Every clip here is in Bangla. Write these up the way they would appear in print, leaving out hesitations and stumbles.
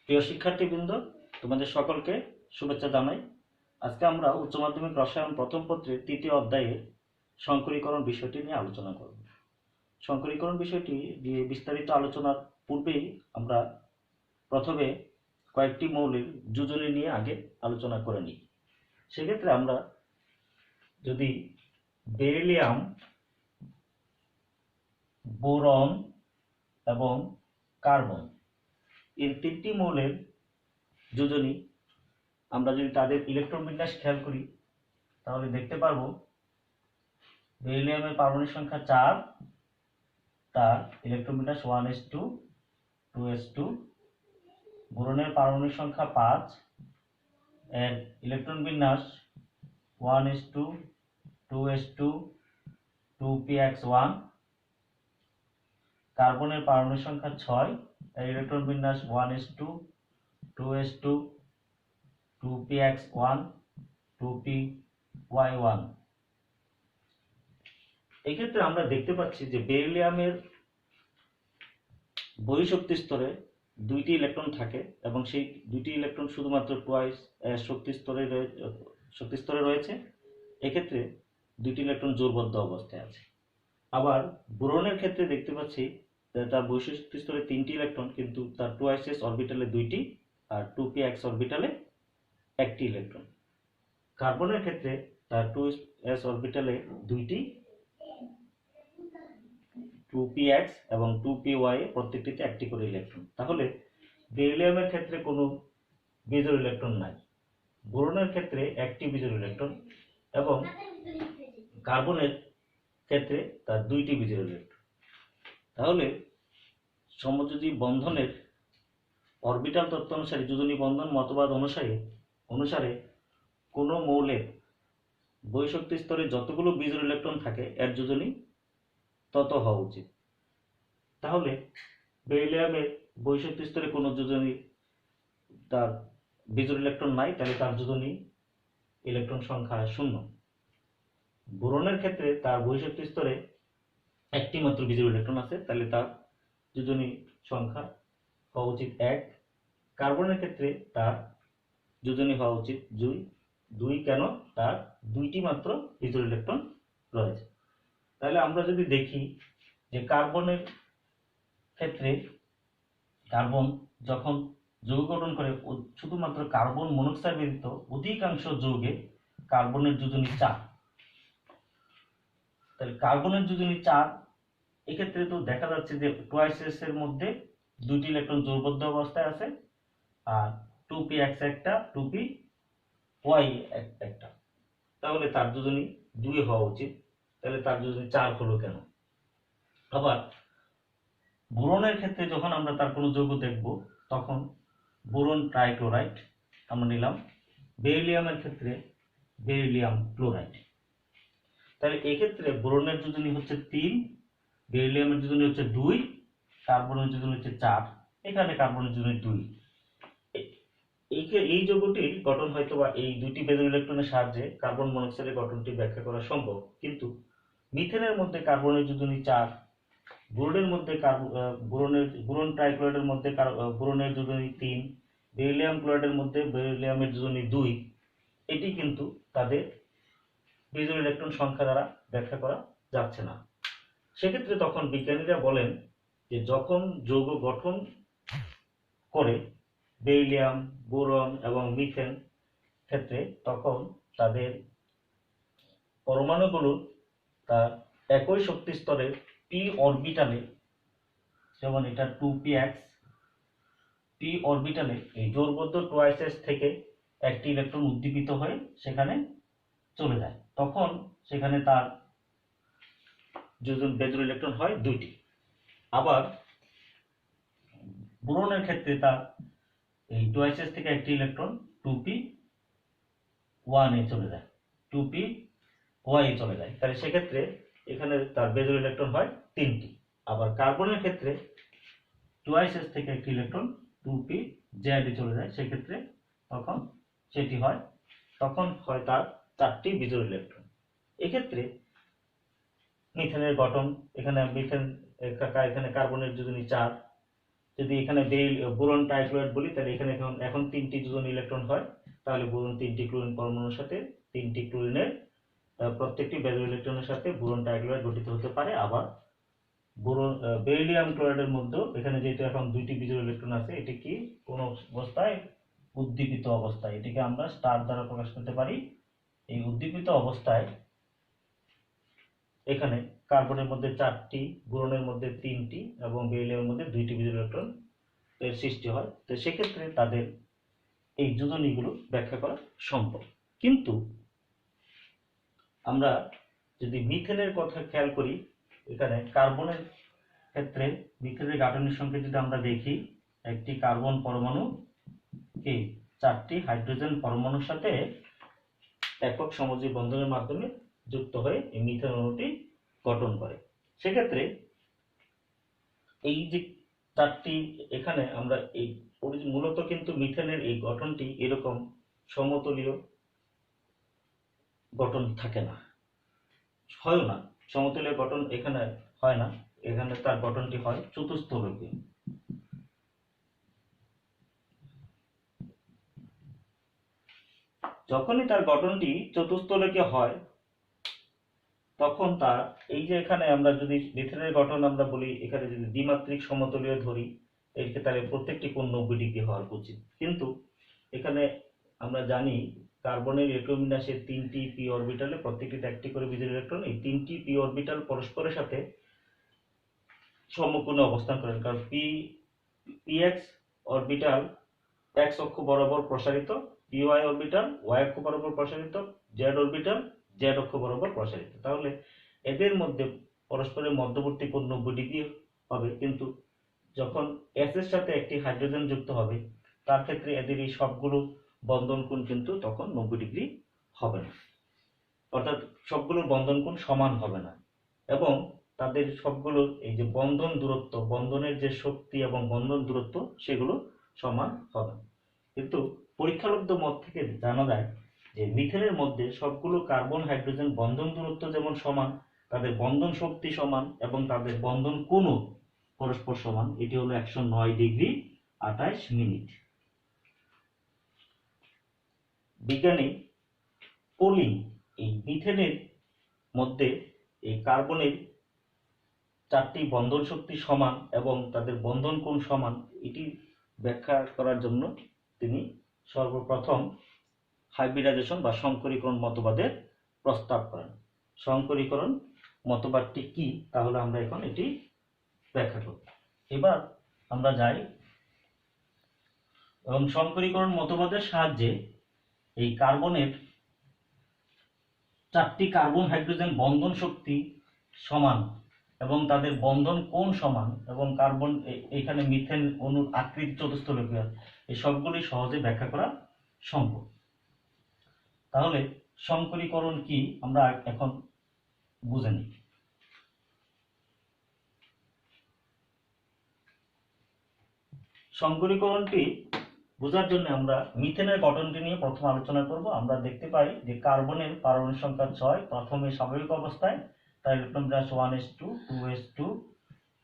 প্রিয় শিক্ষার্থীবৃন্দ, তোমাদের সকলকে শুভেচ্ছা জানাই। আজকে আমরা উচ্চ মাধ্যমিক রসায়ন প্রথম পত্রের তৃতীয় অধ্যায়ে সংকরীকরণ বিষয়টি নিয়ে আলোচনা করব। সংকরীকরণ বিষয়টি দিয়ে বিস্তারিত আলোচনার পূর্বেই আমরা প্রথমে কয়েকটি মৌলের যোজনী নিয়ে আগে আলোচনা করে নিই। সেক্ষেত্রে আমরা যদি বেরিলিয়াম, বোরন এবং কার্বন এই তিনটি মৌলের যোজনী আমরা যদি তাদের ইলেকট্রন বিন্যাস খেয়াল করি তাহলে দেখতে পারবো বেরিলিয়ামের পারমাণবিক সংখ্যা 4, তার ইলেকট্রন বিন্যাস 1s2 2s2। বোরনের পারমাণবিক সংখ্যা 5, এর ইলেকট্রন বিন্যাস 1s2 2s2 2px1। কার্বনের পারমাণবিক সংখ্যা 6, এর ইলেকট্রন বিন্যাস 1s2 2s2 2px1 2py1। এক্ষেত্রে আমরা দেখতে পাচ্ছি যে বেরিলিয়ামের বহিঃশক্তি স্তরে দুইটি ইলেকট্রন থাকে এবং সেই দুইটি ইলেকট্রন শুধুমাত্র টুয়াইস শক্তি স্তরে রয়েছে। এক্ষেত্রে দুইটি ইলেকট্রন জোড়বদ্ধ অবস্থায় আছে। আবার বোরনের ক্ষেত্রে দেখতে পাচ্ছি যে তার বহিঃশক্তি স্তরে 3টি ইলেকট্রন, কিন্তু তার 2s অরবিটালে 2টি আর 2px অরবিটালে 1টি ইলেকট্রন। কার্বনের ক্ষেত্রে তার 2s অরবিটালে 2টি, 2px এবং 2py প্রত্যেকটিতে 1টি করে ইলেকট্রন। তাহলে বেরিলিয়ামের ক্ষেত্রে কোনো বিজোড় ইলেকট্রন নাই, বোরনের ক্ষেত্রে 1টি বিজোড় ইলেকট্রন এবং কার্বনের ক্ষেত্রে তার 2টি বিজোড় ইলেকট্রন। তাহলে সমযোজী বন্ধনের অরবিটাল তত্ত্ব অনুসারে, যোজনী বন্ধন মতবাদ অনুসারে কোনো মৌলের বহিঃশক্তি স্তরে যতগুলো বিজোড় ইলেকট্রন থাকে এর যোজনী তত হওয়া উচিত। তাহলে বেরিলিয়ামের বহিঃশক্তি স্তরে কোনো যোজনী তার বিজোড় ইলেকট্রন নাই, তাহলে তার যোজনী ইলেকট্রন সংখ্যা 0। বোরনের ক্ষেত্রে তার বহিঃশক্তি স্তরে 1টি মাত্র বিজোড় ইলেকট্রন আছে, তাহলে তার যোজনী সংখ্যা হওয়া উচিত 1। কার্বনের ক্ষেত্রে তার যোজনী হওয়া উচিত 2। কেন? তার 2টি মাত্র বিজোড় ইলেকট্রন রয়েছে। তাহলে আমরা যদি দেখি যে কার্বনের ক্ষেত্রে কার্বন যখন যৌগ গঠন করে, শুধুমাত্র কার্বন মনোক্সাইড ব্যতীত অধিকাংশ যৌগে কার্বনের যোজনী 4। তাহলে কার্বনের যোজনী 4, এক্ষেত্রে তো দেখা যাচ্ছে যে টুয়াইস এর মধ্যে 2টি ইলেকট্রন জোড়বদ্ধ অবস্থায় আছে আর 2px একটা 2py একটা, তাহলে তার যোজনী 2 হওয়া উচিত। তাহলে তার যোজনী 4 হলো কেন? আবার বোরনের ক্ষেত্রে যখন আমরা তার কোনো যৌগ দেখব তখন বোরন ট্রাইক্লোরাইড আমরা নিলাম, বেরিলিয়ামের ক্ষেত্রে বেরিলিয়াম ক্লোরাইড। তাহলে এক্ষেত্রে বোরনের যোজনী হচ্ছে 3, বেরিলিয়ামের যোজনী হচ্ছে 2, কার্বনের যোজনী হচ্ছে 4, এখানে কার্বনের যোজনী 2। এই যৌগটির গঠন হয়তো বা এই 2টি বেজোর ইলেকট্রনের সাহায্যে কার্বন মনোক্সাইডের গঠনটি ব্যাখ্যা করা সম্ভব, কিন্তু মিথেনের মধ্যে কার্বনের যোজনী 4, বোরনের মধ্যে বোরন ট্রাইক্লোরাইডের মধ্যে বোরনের যোজনী 3, বেরিলিয়াম ক্লোরাইডের মধ্যে বেরিলিয়ামের যোজনী 2, এটি কিন্তু তাদের বিজোড় ইলেকট্রন সংখ্যা দ্বারা ব্যাখ্যা করা যাচ্ছে না। সেক্ষেত্রে তখন বিজ্ঞানীরা বলেন যে যখন যৌগ গঠন করে বেরিলিয়াম, বোরন এবং মিথেন ক্ষেত্রে, তখন তাদের পরমাণুগুলো তার একই শক্তি স্তরের পি অরবিটালে, যেমন এটা 2px, পি অরবিটালে এই জোড়বদ্ধ টুয়াইস থেকে 1টি ইলেকট্রন উদ্দীপিত হয়ে সেখানে চলে যায়, তখন সেখানে তার যোজন বেজোড় ইলেকট্রন হয় 2টি। আবার বোরনের ক্ষেত্রে তার এই টুয়াইস থেকে 1টি ইলেকট্রন 2p1 এ চলে যায়, 2py এ চলে যায়, তাহলে সেক্ষেত্রে এখানে তার বেজোড় ইলেকট্রন হয় 3টি। আবার কার্বনের ক্ষেত্রে টুয়াইস থেকে 1টি ইলেকট্রন 2pz এ চলে যায়, সেক্ষেত্রে তখন তার 4টি বিজোড় ইলেকট্রন। এক্ষেত্রে মিথেনের গঠন, এখানে মিথেন এখানে কার্বনের যোজনী 4, যদি এখানে বোরন ট্রাইক্লোরাইড বলি, তাহলে এখানে এখন 3টি যোজন ইলেকট্রন হয়, তাহলে বোরন 3টি ক্লোরিন পরমাণুর সাথে 3টি ক্লোরিনের প্রত্যেকটি বেরিলিয়াম ইলেকট্রনের সাথে বোরন ট্রাইক্লোরাইড গঠিত হতে পারে। আবার বেরিলিয়াম ক্লোরাইডের মধ্যে এখানে যেহেতু এখন 2টি বিজোড় ইলেকট্রন আছে, এটি কি কোন অবস্থায়? উদ্দীপিত অবস্থায়। এটিকে আমরা স্টার দ্বারা প্রকাশ করতে পারি। এই উদ্দীপিত অবস্থায় এখানে কার্বনের মধ্যে 4টি, বোরনের মধ্যে 3টি এবং বেরিলিয়ামের মধ্যে 2টি বিজোড় ইলেকট্রন এর সৃষ্টি হয়। তো সেক্ষেত্রে তাদের এই যোজনীগুলো ব্যাখ্যা করা সম্ভব। কিন্তু আমরা যদি মিথেনের কথা খেয়াল করি, এখানে কার্বনের ক্ষেত্রে মিথেনের গাঠনিক সংকেত যদি আমরা দেখি, একটি কার্বন পরমাণু কে 4টি হাইড্রোজেন পরমাণুর সাথে একক সমযোজী বন্ধনের মাধ্যমে যুক্ত হয়ে এই মিথেন অণুটি গঠন করে। সেক্ষেত্রে এই যে 4টি, এখানে আমরা এই মূলত কিন্তু মিথেনের এই গঠনটি এরকম সমতলীয় গঠন থাকে না, হয় না। সমতলীয় গঠন এখানে হয় না, এখানে তার গঠনটি হয় চতুস্তলকীয়। যখনই তার গঠনটি চতুস্তলকীয় হয়, তখন তার এই যে এখানে আমরা যদি মিথেনের গঠন আমরা বলি, এখানে যদি দ্বিমাত্রিক সমতলীয় ধরি, এর তাহলে প্রত্যেকটি কোণ 90 ডিগ্রি হওয়ার উচিত। কিন্তু এখানে আমরা জানি কার্বনের ইলেকট্রন বিন্যাসে 3টি পি অরবিটালে প্রত্যেকটিতে 1টি করে বিজোড় ইলেকট্রন। এই 3টি পি অরবিটাল পরস্পরের সাথে সমকোণে অবস্থান করেন, কারণ px অরবিটাল x অক্ষ বরাবর প্রসারিত, py অরবিটাল y অক্ষ বরাবর প্রসারিত, z অরবিটাল z অক্ষ বরাবর প্রসারিত। তাহলে এদের মধ্যে পরস্পরের মধ্যবর্তী কোণ 90 ডিগ্রি হবে। কিন্তু যখন s এর সাথে একটি হাইড্রোজেন যুক্ত হবে, তার ক্ষেত্রে এদের এই সবগুলো বন্ধন কোণ কিন্তু তখন 90 ডিগ্রি হবে না, অর্থাৎ সবগুলোর বন্ধন কোণ সমান হবে না, এবং তাদের সবগুলোর এই যে বন্ধন দূরত্ব, বন্ধনের যে শক্তি এবং বন্ধন দূরত্ব, সেগুলো সমান হবে। কিন্তু পরীক্ষালব্ধ মত থেকে জানা যায় যে মিথেনের মধ্যে সবগুলো কার্বন হাইড্রোজেন বন্ধন দূরত্ব যেমন সমান, তাদের বন্ধন শক্তি সমান এবং তাদের বন্ধন কোণও পরস্পর সমান। এটি হলো 109 ডিগ্রি 28 মিনিট। বিজ্ঞানী পোলিং এই মিথেনের মধ্যে এই কার্বনের 4টি বন্ধন শক্তি সমান এবং তাদের বন্ধন কোণ সমান, এটি ব্যাখ্যা করার জন্য তিনি সর্বপ্রথম হাইব্রিডাইজেশন বা সংকরীকরণ মতবাদের প্রস্তাব করেন। সংকরীকরণ মতবাদটি কি, তাহলে আমরা এখন এটি ব্যাখ্যা করব। এবার আমরা যাই এবং সংকরীকরণ মতবাদের সাহায্যে এই কার্বনের 4টি কার্বন হাইড্রোজেন বন্ধন শক্তি সমান এবং তাদের বন্ধন কোণ সমান এবং কার্বন এখানে মিথেন অণুর আকৃতি চতুস্তলকীয়, এই সবগুলি সহজে ব্যাখ্যা করা সম্ভব। তাহলে সংকরীকরণ কি আমরা এখন বুঝে নিই। সংকরীকরণটি বোঝার জন্য আমরা মিথেনের গঠনটি নিয়ে প্রথম আলোচনা করব। আমরা দেখতে পাই যে কার্বনের পারমাণবিক সংখ্যা 6, প্রথমে স্বাভাবিক অবস্থায়, তার ইলেকট্রন বিন্যাস 1s2 2s2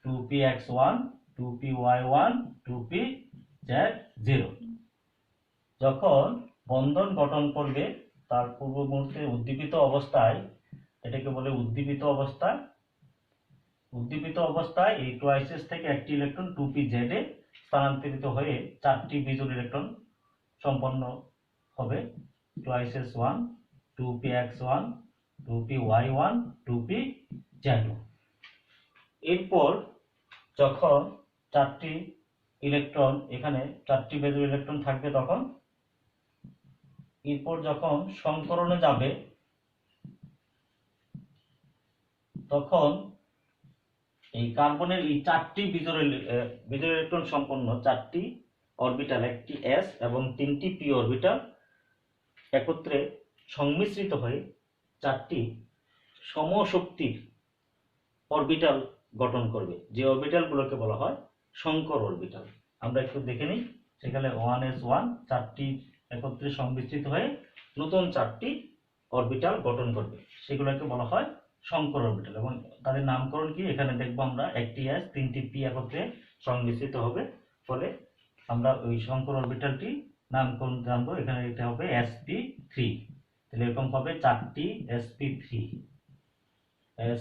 2px1 2py1 2pz0। যখন বন্ধন গঠন করবে তার পূর্ব মুহূর্তে উদ্দীপিত অবস্থায়, এটাকে বলে উদ্দীপিত অবস্থা। উদ্দীপিত অবস্থায় এই 2s থেকে একটি ইলেকট্রন 2pz এ স্থানান্তরিত হয়ে 4টি বিজোড় ইলেকট্রন সম্পন্ন হবে, 2s1 2px1 2py1 2pz। এরপর যখন 4টি ইলেকট্রন, এখানে 4টি বিজোড় ইলেকট্রন থাকবে, তখন এরপর যখন সংকরণে যাবে, তখন এই কার্বনের এই 4টি বিজোড় ইলেকট্রন সম্পন্ন 4টি অরবিটাল, একটি s এবং 3টি p অরবিটাল একত্রে সংমিশ্রিত হয়ে 4টি সমশক্তির অরবিটাল গঠন করবে, যে অরবিটালগুলোকে বলা হয় সংকর অরবিটাল। আমরা একটু দেখে নিই। সেখানে 1s1 4টি একত্রে সংমিশ্রিত হয়ে নতুন 4টি অরবিটাল গঠন করবে, সেগুলোকে বলা হয় সংকর অরবিটাল। এবং তাদের নামকরণ কি, এখানে দেখবো আমরা একটি s 3টি p একত্রে সংমিশ্রিত হবে ফলে আমরা ওই শঙ্কর অরবিটালটি নামকরণ জানবো। এখানে এটা হবে sp3, তাহলে এরকম হবে 4টি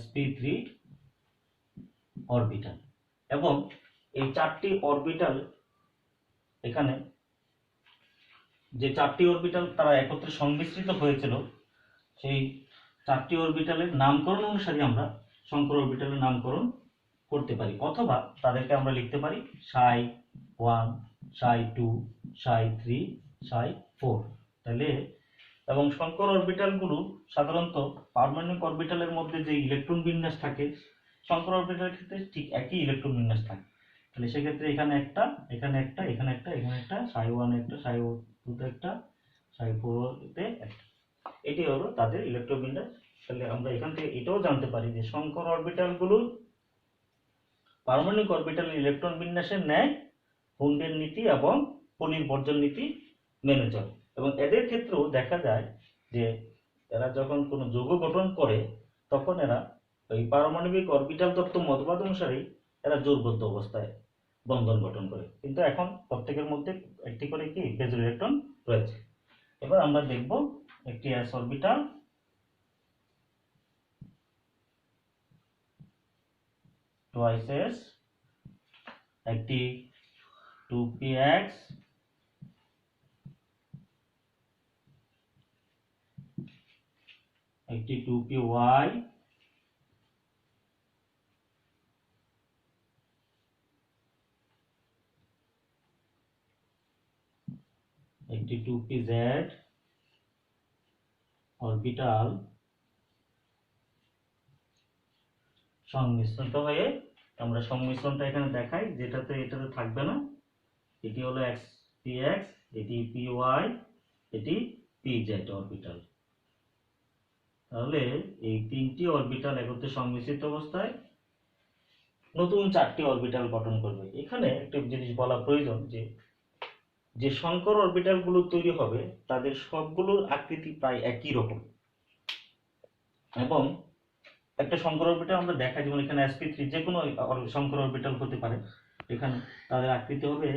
sp3 অরবিটাল। এবং এই 4টি অরবিটাল, এখানে যে 4টি অরবিটাল তারা একত্রে সংমিশ্রিত হয়েছিল, সেই 4টি অরবিটালের নামকরণ অনুসারে আমরা শঙ্কর অরবিটালের নামকরণ করতে পারি, অথবা তাদেরকে আমরা লিখতে পারি ψ1, ψ2, ψ3, ψ4। তাহলে এবং শঙ্কর অরবিটালগুলো সাধারণত পারমাণবিক অরবিটালের মধ্যে যে ইলেকট্রন বিন্যাস থাকে, শঙ্কর অরবিটালের ক্ষেত্রে ঠিক একই ইলেকট্রন বিন্যাস থাকে। তাহলে সেক্ষেত্রে এখানে একটা, এখানে একটা, এখানে একটা, এখানে একটা, ψ1 একটা, ψ2 তে একটা, ψ4 তে একটা, এটি হলো তাদের ইলেকট্রন বিন্যাস। তাহলে আমরা এখান থেকে এটাও জানতে পারি যে শঙ্কর অরবিটালগুলো পারমাণবিক অরবিটালের ইলেকট্রন বিন্যাসের ন্যায় হুন্ডের নীতি এবং পলির বর্জন নীতি মেনে চলে। এবং এদের ক্ষেত্রেও দেখা যায় যে এরা যখন কোনো যৌগ গঠন করে তখন এরা ওই পারমাণবিক অরবিটাল তত্ত্ব মতবাদ অনুসারেই এরা জোড়বদ্ধ অবস্থায় বন্ধন গঠন করে, কিন্তু এখন প্রত্যেকের মধ্যে একটি করে কি বেজোর ইলেকট্রন রয়েছে। এবার আমরা দেখব একটি s অরবিটাল, twice s, একটি 2px, একটি 2py, একটি 2pz অরবিটাল সংমিশ্রিত হয়ে, আমরা সংমিশ্রণটা এখানে দেখাই, যেটাতে এটাতে থাকবে না। এটি হলো px, এটি py, এটি pz অরবিটাল। তাহলে এই 3টি অরবিটাল একত্রে সংমিশ্রিত অবস্থায় নতুন 4টি অরবিটাল গঠন করবে। এখানে একটা জিনিস বলা প্রয়োজন যে যে শঙ্কর অরবিটালগুলো তৈরি হবে তাদের সবগুলোর আকৃতি প্রায় একই রকম, এবং একটা শঙ্কর অরবিটাল আমরা দেখাই, যেমন এখানে sp3 যে কোনো শঙ্কর অরবিটাল হতে পারে, এখানে তাদের আকৃতি হবে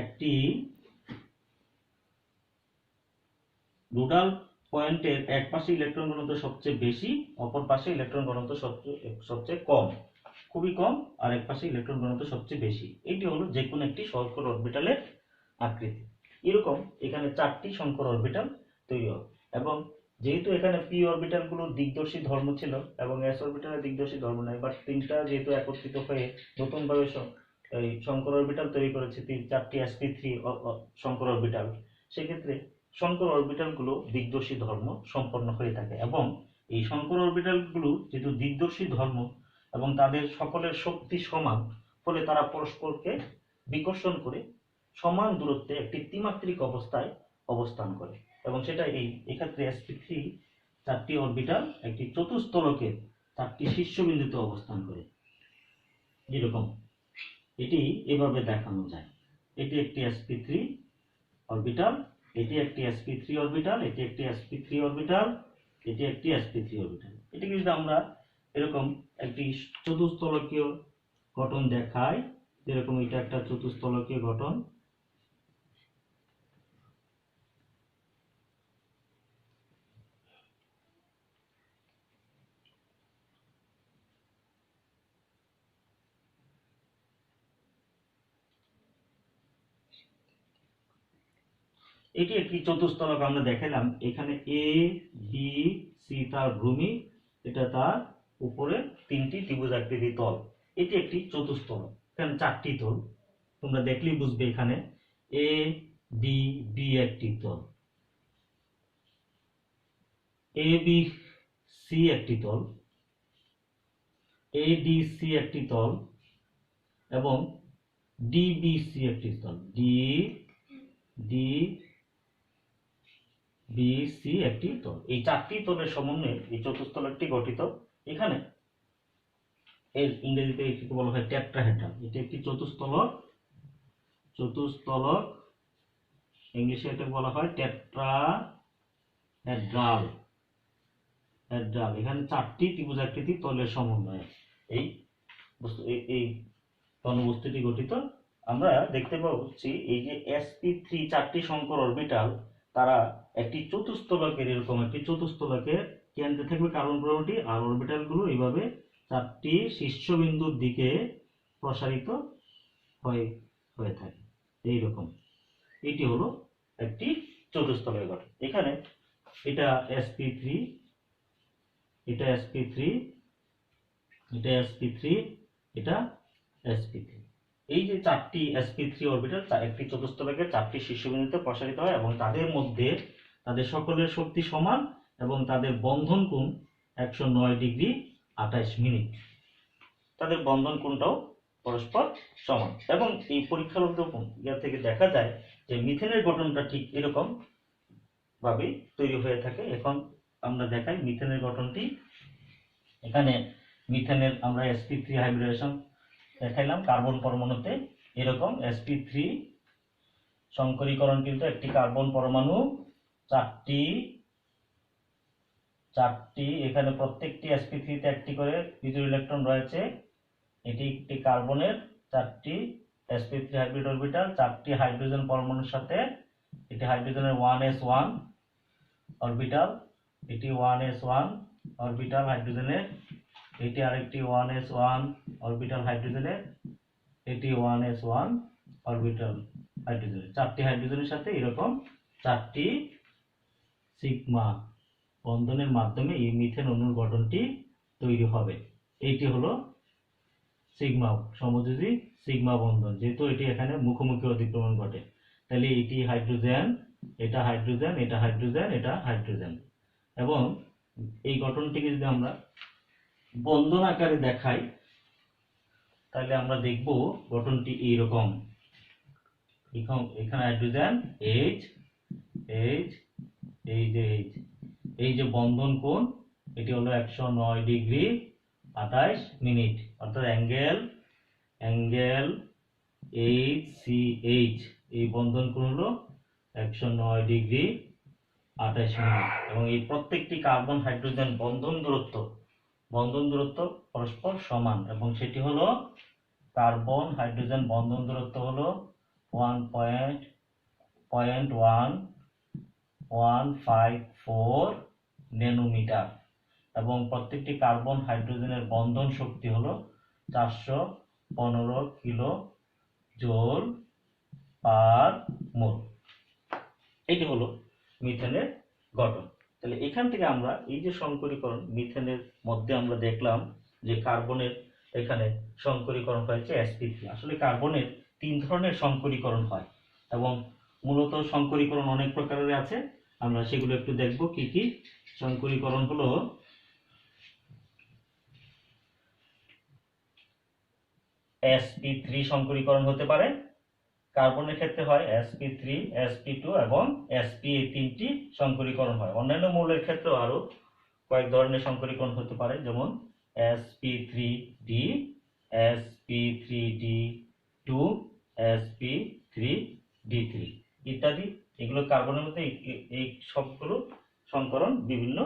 একটি রুডাল পয়েন্টের এক পাশে ইলেকট্রন ঘনত্ব সবচেয়ে বেশি, অপর পাশে ইলেকট্রন ঘনত্ব সবচেয়ে কম, খুবই কম, আর এক পাশে ইলেকট্রন ঘনত্ব সবচেয়ে বেশি। এটি হলো যে কোনো একটি শঙ্কর অরবিটালের আকৃতি। এরকম এখানে 4টি শঙ্কর অরবিটাল তৈরি হবে, এবং যেহেতু এখানে p অরবিটাল গুলো দিকদর্শী ধর্ম ছিল এবং s অরবিটালের দিকদর্শী ধর্ম নাই, বাট 3টা যেহেতু একত্রিত হয়ে নতুন ভাবে এই শঙ্কর অরবিটাল তৈরি করেছে, 4টি sp3 শঙ্কর অরবিটাল, সেক্ষেত্রে শঙ্কর অরবিটাল গুলো দিকদর্শী ধর্ম সম্পন্ন হয়ে থাকে। এবং এই শঙ্কর অরবিটাল গুলো যেহেতু দিকদর্শী ধর্ম এবং তাদের সকলের শক্তি সমান, ফলে তারা পরস্পরকে বিকর্ষণ করে সমান দূরত্বে একটি ত্রিমাত্রিক অবস্থায় অবস্থান করে, এবং সেটা এই এক্ষেত্রে sp3 4টি অরবিটাল একটি চতুস্তলকে 4টি শীর্ষবিন্দুতে অবস্থান করে। যেরকম এটি এভাবে দেখানো যায়, এটি একটি sp3 অরবিটাল, এটি একটি sp3 অরবিটাল, এটি একটি sp3 অরবিটাল, এটি একটি sp3 অরবিটাল। এটিকে যদি আমরা এরকম একটি চতুস্তলকীয় গঠন দেখাই, যেরকম এটা একটা চতুস্তলকীয় গঠন, এটি একটি চতুস্তলক আমরা দেখালাম। এখানে এ বি সি তার ভূমি, এটা তার উপরে 3টি ত্রিভুজাকৃতি তল, এটি একটি চতুস্তলক। এখানে 4টি তল, তোমরা দেখলেই বুঝবে। এখানে এ ডি বি একটি তল, এ বি সি একটি তল, এ ডি সি একটি তল, এবং ডি বি সি একটি তল, ডি ডি বি সি একটি তল। এই 4টি তলের সমন্বয়ে এই চতুস্তলকটি গঠিত। এখানে এর ইংরেজিতে এটিকে বলা হয় টেট্রাহেড্রাল। এটি একটি চতুস্তলক, ইংলিশে এটাকে বলা হয় টেট্রাহেড্রাল। এখানে 4টি ত্রিভুজাকৃতি তলের সমন্বয়ে এই ঘনবস্তুটি গঠিত। আমরা দেখতে পাচ্ছি এই যে sp3 চারটি সংকর অরবিটাল, তারা একটি চতুস্থলকের, এরকম একটি চতুস্থলকের কেন্দ্রে থাকবে কার্বন পরমাণুটি, আর অরবিটালগুলো এইভাবে চারটি শীর্ষবিন্দুর দিকে প্রসারিত হয়ে হয়ে থাকে এইরকম। এটি হলো একটি চতুস্থলকের গঠন। এখানে এটা sp3, এটা sp3, এটা sp3, এটা sp3। এই যে চারটি sp3 অরবিটাল একটি চতুস্থলকের চারটি শীর্ষবিন্দুতে প্রসারিত হয় এবং তাদের মধ্যে তাদের সকলের শক্তি সমান এবং তাদের বন্ধন কোণ 109 ডিগ্রি 28 মিনিট। তাদের বন্ধন কোণটাও পরস্পর সমান। এবং এই পরীক্ষালব্ধ ইয়া থেকে দেখা যায় যে মিথেনের গঠনটা ঠিক এরকম ভাবে তৈরি হয়ে থাকে। এখন আমরা দেখাই মিথেনের গঠনটি। এখানে মিথেনের আমরা sp3 হাইব্রিডেশন দেখাইলাম কার্বন পরমাণুতে, এরকম sp3 সংকরীকরণ কিন্তু একটি কার্বন পরমাণু চারটি এখানে প্রত্যেকটি sp3 তে একটি করে বিজোড় ইলেকট্রন রয়েছে। এটি একটি কার্বনের চারটি sp3 হাইব্রিড অরবিটাল, চারটি হাইড্রোজেন পরমাণুর সাথে এটি হাইড্রোজেনের 1s1 অরবিটাল, এটি 1s1 অরবিটাল হাইড্রোজেনের, এটি আরেকটি 1s1 অরবিটাল হাইড্রোজেনের, এটি 1s1 অরবিটাল হাইড্রোজেনের। চারটি হাইড্রোজেনের সাথে এরকম চারটি সিগমা বন্ধনের মাধ্যমে এই মিথেন অণুর গঠনটি তৈরি হবে। এইটি হলো সিগমা সমযোজী সিগমা বন্ধন। যেহেতু এটি এখানে মুখোমুখি অতিক্রমণ ঘটে, তাহলে এটি হাইড্রোজেন, এটা হাইড্রোজেন, এটা হাইড্রোজেন, এটা হাইড্রোজেন। এবং এই গঠনটিকে যদি আমরা বন্ধন আকারে দেখাই তাহলে আমরা দেখব গঠনটি এইরকম। এখানে হাইড্রোজেন H, এই যে বন্ধন কোণ এটি হলো 109 ডিগ্রি 28 মিনিট, অর্থাৎ অ্যাঙ্গেল HCH, এই বন্ধন কোণ হলো 109 ডিগ্রি 28 মিনিট। এবং এই প্রত্যেকটি কার্বন হাইড্রোজেন বন্ধন দূরত্ব পরস্পর সমান, এবং সেটি হলো কার্বন হাইড্রোজেন বন্ধন দূরত্ব হলো 1.1154 ন্যানোমিটার, এবং প্রত্যেকটি কার্বন হাইড্রোজেনের বন্ধন শক্তি হলো 415 কিলো জোল পার মোল। এটি হলো মিথেনের গঠন। তাহলে এখান থেকে আমরা এই যে সংকরীকরণ মিথেনের মধ্যে আমরা দেখলাম যে কার্বনের এখানে সংকরীকরণ হয়েছে sp3। আসলে কার্বনের 3 ধরনের সংকরীকরণ হয় এবং মূলত সংকরীকরণ অনেক প্রকারের আছে। আমরা সেগুলো একটু দেখব কি কি সংকরীকরণ হলো। sp3 সংকরীকরণ হতে পারে, কার্বনের ক্ষেত্রে হয় sp3, sp2 এবং sp, এই তিনটি সংকরীকরণ হয়। অন্যান্য মৌলের ক্ষেত্রেও আরো কয়েক ধরনের সংকরীকরণ হতে পারে, যেমন sp3d, sp3d2, sp3d3 ইত্যাদি। এগুলো কার্বনের মধ্যে এই সবগুলো সংকরণ বিভিন্ন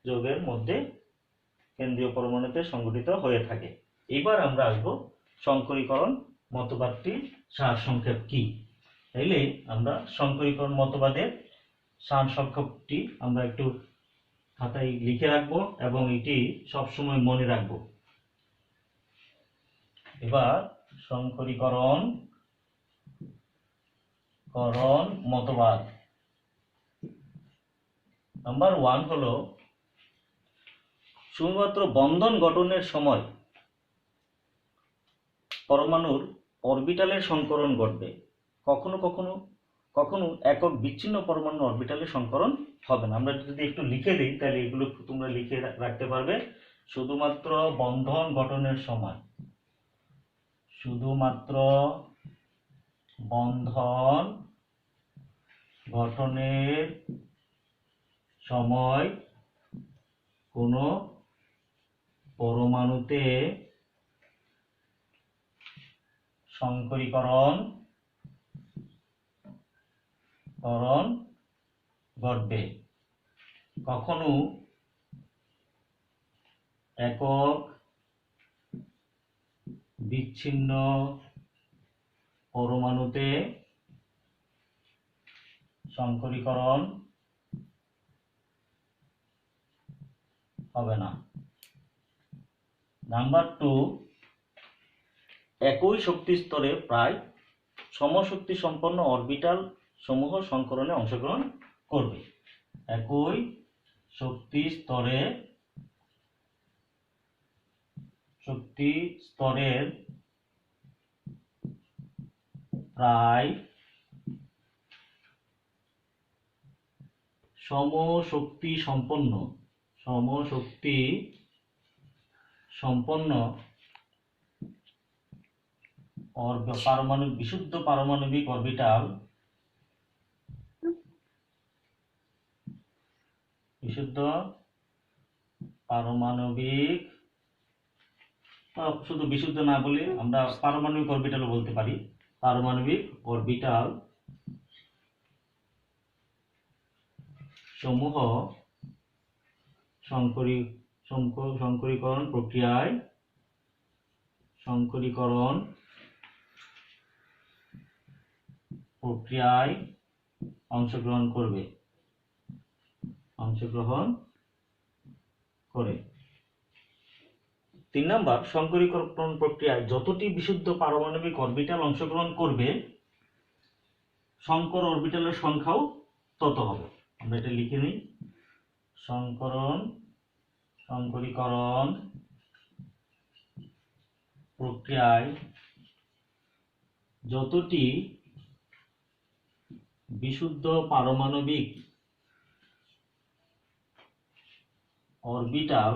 যৌগের মধ্যে কেন্দ্রীয় পরমাণুতে সংঘটিত হয়ে থাকে। এবার আমরা আসবো সংকরীকরণ মতবাদটির সারসংক্ষেপ কি। তাইলে আমরা সংকরীকরণ মতবাদের সারসংক্ষেপটি আমরা একটু খাতায় লিখে রাখবো এবং এটি সবসময় মনে রাখবো। এবার সংকরীকরণ মতবাদ নাম্বার 1 হলো শুধুমাত্র বন্ধন গঠনের সময় পরমাণুর অরবিটালের সংকরণ ঘটবে, কখনো একক বিচ্ছিন্ন পরমাণু অরবিটালের সংকরণ হবে না। আমরা যদি একটু লিখে দিই তাহলে এগুলো তোমরা লিখে রাখতে পারবে। শুধুমাত্র বন্ধন গঠনের সময়, শুধুমাত্র বন্ধন গঠনের সময় কোনো পরমাণুতে সংকরীকরণ ঘটবে, কখনো একক বিচ্ছিন্ন পরমাণুতে সংকরীকরণ হবে না। নাম্বার 2, একই শক্তি স্তরে প্রায় সমশক্তি সম্পন্ন অরবিটাল সমূহ সংকরণে অংশগ্রহণ করবে। একই শক্তি স্তরের প্রায় সমশক্তি সম্পন্ন বিশুদ্ধ পারমাণবিক অরবিটাল শুধু বিশুদ্ধ না বলে আমরা পারমাণবিক অরবিটাল বলতে পারি। পারমাণবিক অরবিটাল সমূহ সংকরীকরণ প্রক্রিয়ায় অংশগ্রহণ করে। 3 নাম্বার, সংকরীকরণ প্রক্রিয়ায় যতটি বিশুদ্ধ পারমাণবিক অরবিটাল অংশগ্রহণ করবে সংকর অরবিটালের সংখ্যাও তত হবে। আমরা এটা লিখে নিই। সংকরীকরণ প্রক্রিয়ায় যতটি বিশুদ্ধ পারমাণবিক অরবিটাল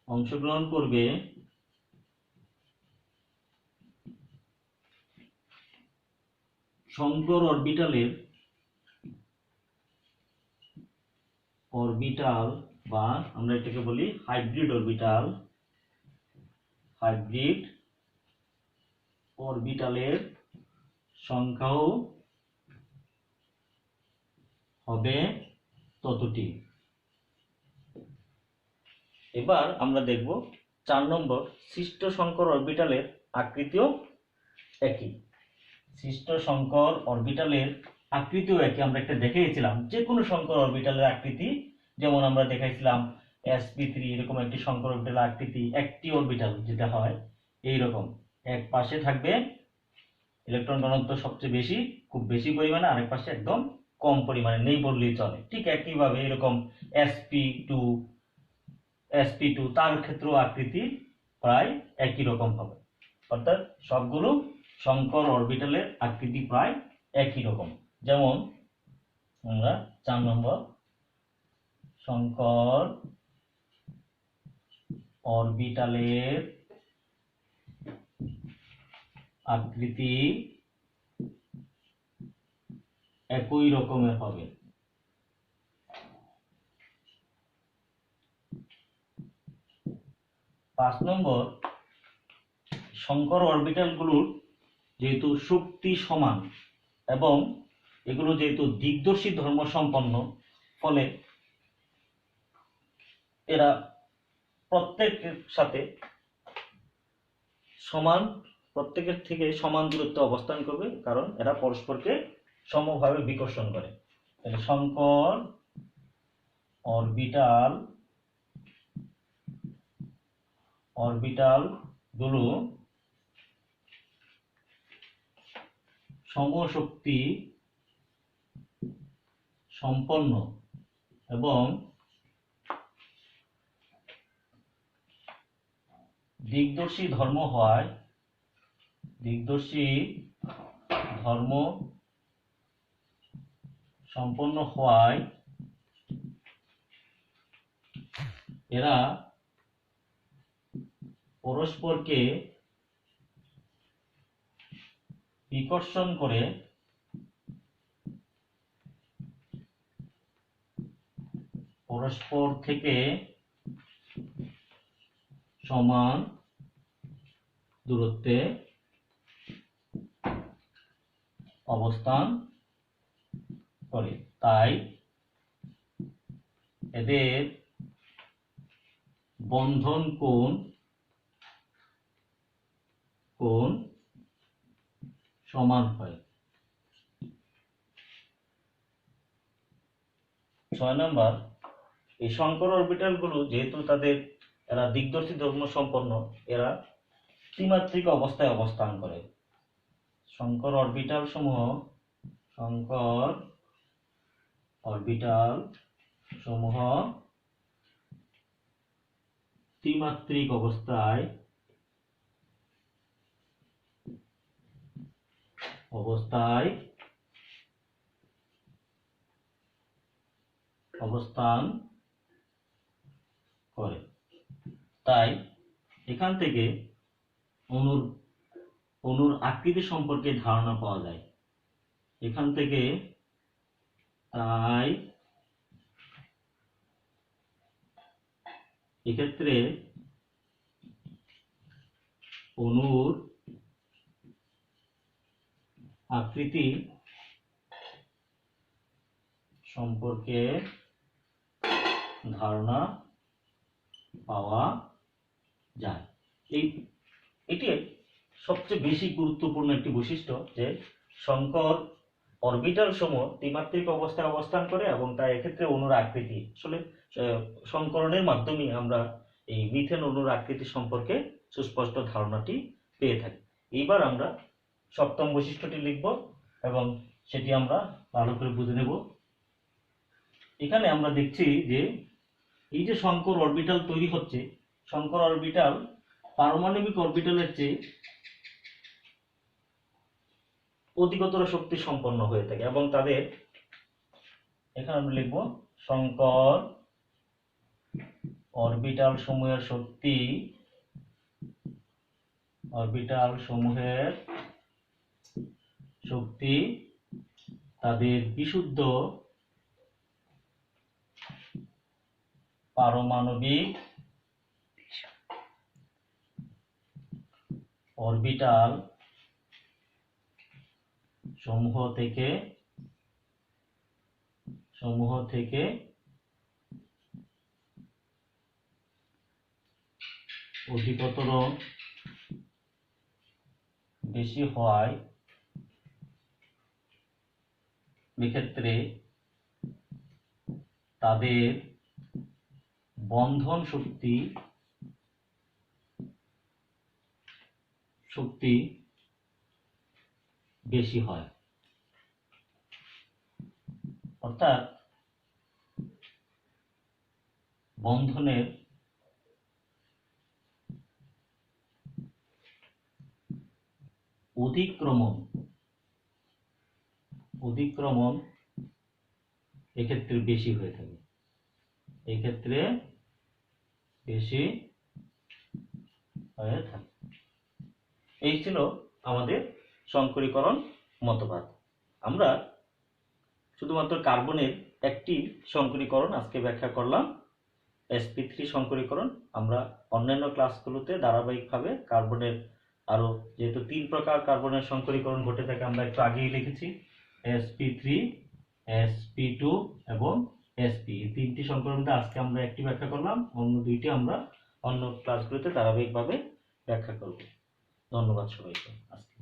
অংশগ্রহণ করবে সংকর অরবিটাল বা আমরা এটাকে বলি হাইব্রিড অরবিটালের সংখ্যাও হবে ততটি। এবার আমরা দেখব 4 নম্বর, সৃষ্ট সংকর অরবিটালের আকৃতিও একই। সৃষ্ট সংকর অরবিটালের আকৃতিও একই। আমরা একটা দেখিয়েছিলাম যে কোনো সংকর অরবিটালের আকৃতি, যেমন আমরা দেখাইছিলাম sp3 এরকম একটি সংকর অরবিটালের আকৃতি, একটি অরবিটাল যেটা হয় এইরকম, এক পাশে থাকবে ইলেকট্রন ঘনত্ব সবচেয়ে বেশি, খুব বেশি পরিমাণে, আরেক পাশে একদম কম পরিমাণে, নেই বললেই চলে। ঠিক একইভাবে এরকম sp2 তার ক্ষেত্রেও আকৃতি প্রায় একই রকম হবে। অর্থাৎ সবগুলো সংকর অরবিটালের আকৃতি প্রায় একই রকম। যেমন আমরা 4 নম্বর, সংকর অরবিটালের আকৃতি একই রকমের হবে। 5 নম্বর, সংকর অরবিটালগুলোর যেহেতু শক্তি সমান এবং এগুলো যেহেতু দিকদর্শী ধর্ম সম্পন্ন, ফলে এরা প্রত্যেকের থেকে সমান দূরত্বে অবস্থান করবে, কারণ এরা পরস্পরকে সমভাবে বিকর্ষণ করে। তাহলে সংকর অরবিটাল গুলো সমশক্তি সম্পন্ন এবং দিকদর্শী ধর্ম সম্পন্ন হওয়ায় এরা পরস্পরকে বিকর্ষণ করে পরস্পর থেকে সমান দূরত্বে অবস্থান করে। তাই এদের বন্ধন কোণ কোণ সমান হয়। 6 নাম্বার, এই শঙ্কর অরবিটাল গুলো যেহেতু এরা দিকদর্শী ধর্ম সম্পন্ন, এরা ত্রিমাত্রিক অবস্থায় অবস্থান করে। শঙ্কর অরবিটাল সমূহ ত্রিমাত্রিক অবস্থায় অবস্থান করে। তাই এখান থেকে অণুর আকৃতি সম্পর্কে ধারণা পাওয়া যায়। এক্ষেত্রে অণুর আকৃতি সম্পর্কে ধারণা পাওয়া যায়। এটি সবচেয়ে বেশি গুরুত্বপূর্ণ একটি বৈশিষ্ট্য যে শঙ্কর অরবিটাল সমূহ ত্রিমাত্রিক অবস্থায় অবস্থান করে এবং তাই এক্ষেত্রে অণুর আকৃতি আসলে সংকরণের মাধ্যমে আমরা এই মিথেন অণুর আকৃতি সম্পর্কে সুস্পষ্ট ধারণাটি পেয়ে থাকি। এইবার আমরা সপ্তম বৈশিষ্ট্যটি লিখব এবং সেটি আমরা ভালো করে বুঝে নেব। এখানে আমরা দেখছি যে এই যে শঙ্কর অরবিটাল তৈরি হচ্ছে, শঙ্কর অরবিটাল পারমাণবিক অরবিটালের চেয়ে অধিকতর শক্তি সম্পন্ন হয়ে থাকে এবং তাদের এখানে আমরা লিখব শঙ্কর অরবিটাল সমূহের শক্তি তাদের বিশুদ্ধ পারমাণবিক অরবিটাল সমূহ থেকে অধিকতর বেশি হওয়ায় এক্ষেত্রে তাদের বন্ধন শক্তি বেশি হয়। অর্থাৎ বন্ধনের অধিক্রমণ এক্ষেত্রে বেশি হয়ে থাকে। এই ছিল আমাদের শঙ্করীকরণ মতবাদ। আমরা শুধুমাত্র কার্বনের একটি শঙ্করীকরণ আজকে ব্যাখ্যা করলাম, sp3 শঙ্করীকরণ। আমরা অন্যান্য ক্লাসগুলোতে ধারাবাহিকভাবে কার্বনের আরো যেহেতু 3 প্রকার কার্বনের শঙ্করীকরণ ঘটে থাকে আমরা একটু আগেই লিখেছি, sp3, sp2 এবং sp। এই 3টি শঙ্করণকে আজকে আমরা একটি ব্যাখ্যা করলাম, অন্য 2টি আমরা অন্য ক্লাসগুলোতে ধারাবাহিকভাবে ব্যাখ্যা করব। ধন্যবাদ সবাইকে আজকে।